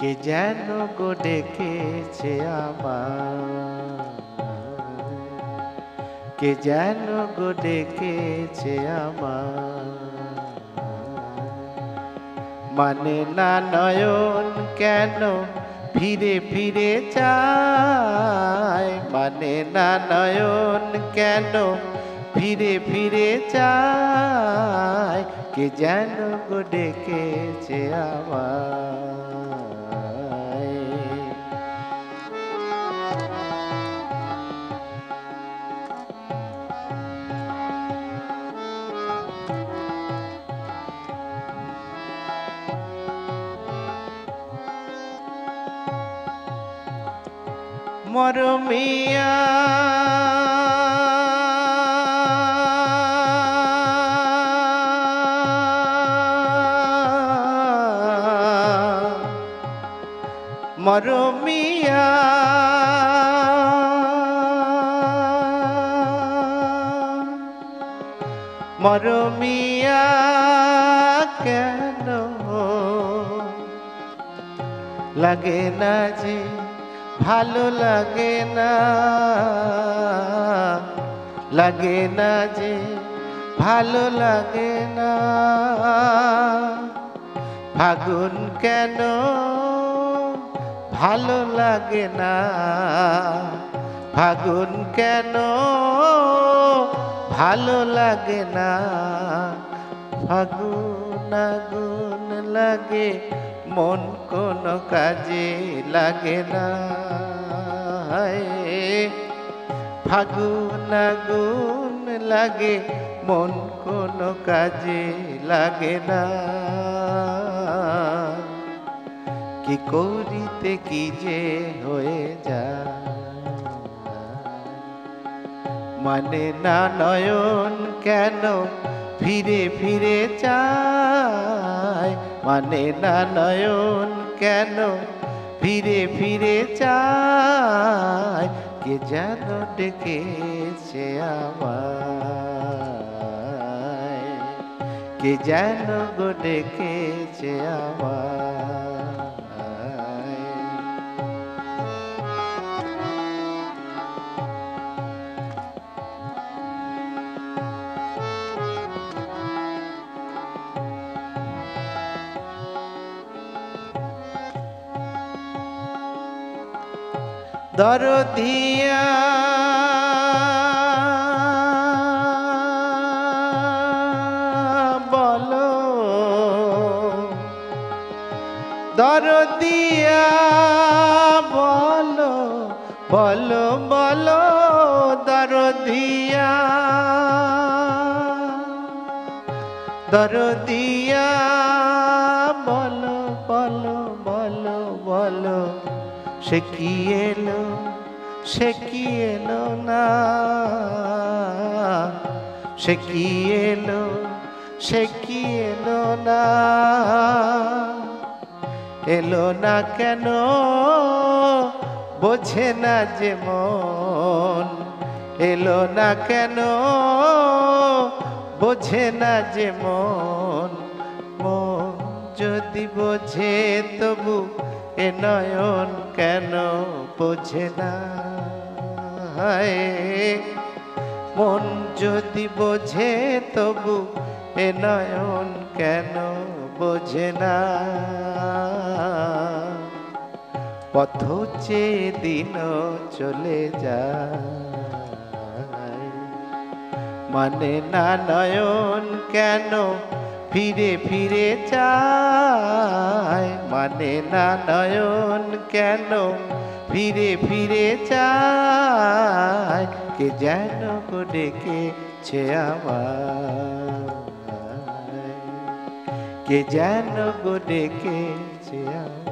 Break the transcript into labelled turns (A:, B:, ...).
A: কে যেন গো ডেকেছে আমার, কে যেন গো ডেকেছে আমার। মানে না নয়ন কেন ফিরে ফিরে চায়, মানে না নয়ন কেন ফিরে ফিরে চায়, কে যেন গো ডেকেছে আমায়। মরমিয়া মরমিয়া মরমিয়া কেন লাগে না যে ভালো লাগে না, লাগে না যে ভালো লাগে না। ফাগুন কেন ভালো লাগে না, ফাগুন কেন ভালো লাগে না। ফাগুন আগুন লাগে মন কোনো কাজে লাগে না। ফাগুন আগুন লাগে মন কোনো কাজে লাগে না। কি করিতে কি যে হয়ে যায়, মানে না নয়ন কেন ফিরে ফিরে চায়, মানে না নয়ন কেন ফিরে ফিরে চায়, কে যেন ডেকেছে আমায়, কে যেন গো ডেকেছে আমায়। দরদিয়া বলো, দরদিয়া বলো, বলো বলো দরদিয়া, দরদিয়া বলো বলো বলো বলো, সে কি এলো সে কি এলো না, সে কি এলো সে কি এলো না। এলো না কেন বোঝে না যে মন, এলো না কেন বোঝে না যে মন। মন যদি বোঝে তবু এ নয়ন কেন বোঝে না। মন যদি বোঝে তবু এ নয়ন কেন বোঝে না। পথ চেয়ে দিন চলে যায়, মানে না নয়ন কেন ফিরে ফিরে চায়, মানে না নয়ন কেন ফিরে ফিরে চায়, কে যেন গো ডেকেছে আমায়, কে যেন গো ডেকেছে আমায়।